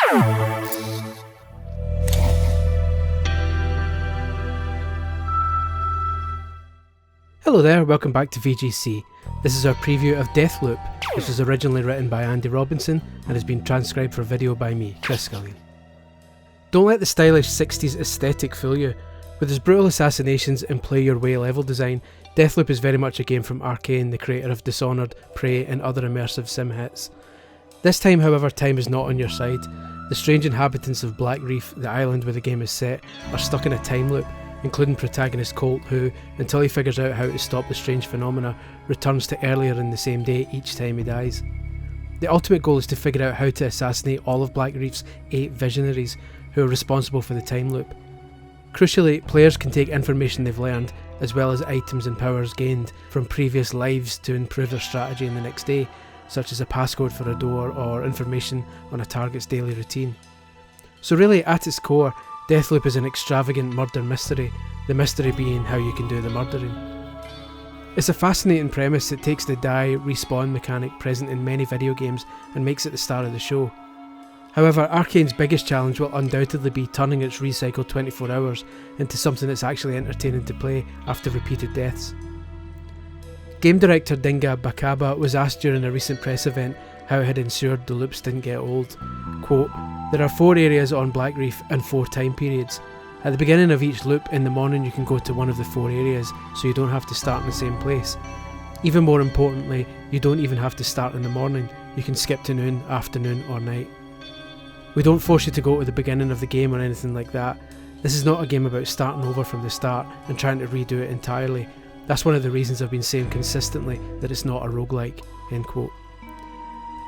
Hello there, welcome back to VGC. This is our preview of Deathloop, which was originally written by Andy Robinson and has been transcribed for video by me, Chris Scullion. Don't let the stylish 60s aesthetic fool you. With its brutal assassinations and play-your-way level design, Deathloop is very much a game from Arcane, the creator of Dishonored, Prey and other immersive sim hits. This time, however, time is not on your side. The strange inhabitants of Black Reef, the island where the game is set, are stuck in a time loop, including protagonist Colt, who, until he figures out how to stop the strange phenomena, returns to earlier in the same day each time he dies. The ultimate goal is to figure out how to assassinate all of Black Reef's 8 visionaries who are responsible for the time loop. Crucially, players can take information they've learned, as well as items and powers gained from previous lives to improve their strategy in the next day, such as a passcode for a door or information on a target's daily routine. So really, at its core, Deathloop is an extravagant murder mystery, the mystery being how you can do the murdering. It's a fascinating premise that takes the die respawn mechanic present in many video games and makes it the star of the show. However, Arcane's biggest challenge will undoubtedly be turning its recycled 24 hours into something that's actually entertaining to play after repeated deaths. Game director Dinga Bakaba was asked during a recent press event how it had ensured the loops didn't get old. Quote, "There are 4 areas on Black Reef and 4 time periods. At the beginning of each loop in the morning you can go to one of the 4 areas, so you don't have to start in the same place. Even more importantly, you don't even have to start in the morning, you can skip to noon, afternoon or night. We don't force you to go to the beginning of the game or anything like that. This is not a game about starting over from the start and trying to redo it entirely. That's one of the reasons I've been saying consistently that it's not a roguelike." End quote.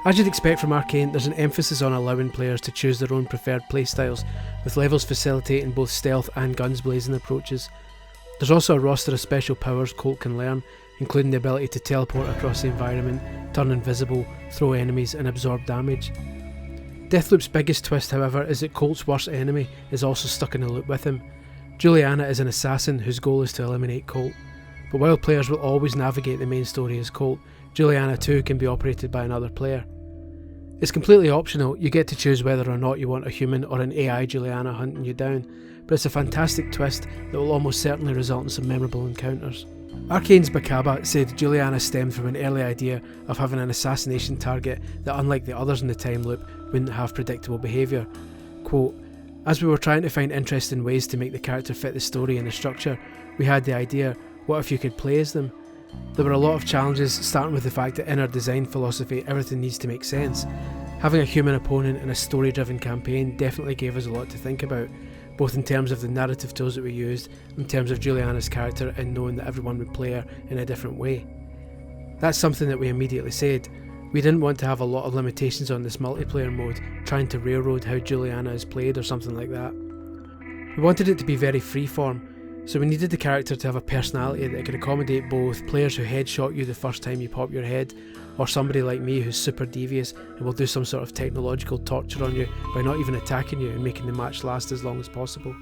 As you'd expect from Arcane, there's an emphasis on allowing players to choose their own preferred playstyles, with levels facilitating both stealth and guns blazing approaches. There's also a roster of special powers Colt can learn, including the ability to teleport across the environment, turn invisible, throw enemies and absorb damage. Deathloop's biggest twist, however, is that Colt's worst enemy is also stuck in a loop with him. Juliana is an assassin whose goal is to eliminate Colt. But while players will always navigate the main story as Colt, Juliana too can be operated by another player. It's completely optional, you get to choose whether or not you want a human or an AI Juliana hunting you down, but it's a fantastic twist that will almost certainly result in some memorable encounters. Arcane's Bakaba said Juliana stemmed from an early idea of having an assassination target that, unlike the others in the time loop, wouldn't have predictable behaviour. Quote, "As we were trying to find interesting ways to make the character fit the story and the structure, we had the idea, what if you could play as them? There were a lot of challenges, starting with the fact that in our design philosophy everything needs to make sense. Having a human opponent in a story-driven campaign definitely gave us a lot to think about, both in terms of the narrative tools that we used, in terms of Juliana's character and knowing that everyone would play her in a different way. That's something that we immediately said. We didn't want to have a lot of limitations on this multiplayer mode, trying to railroad how Juliana is played or something like that. We wanted it to be very freeform, so we needed the character to have a personality that could accommodate both players who headshot you the first time you pop your head, or somebody like me who's super devious and will do some sort of technological torture on you by not even attacking you and making the match last as long as possible.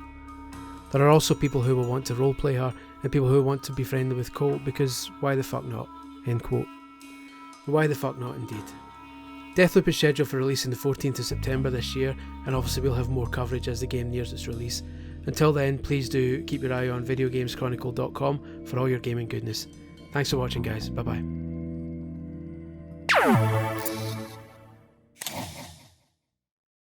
There are also people who will want to roleplay her and people who want to be friendly with Colt because why the fuck not?" End quote. Why the fuck not indeed. Deathloop is scheduled for release on the 14th of September this year, and obviously we'll have more coverage as the game nears its release. Until then, please do keep your eye on videogameschronicle.com for all your gaming goodness. Thanks for watching guys, bye bye.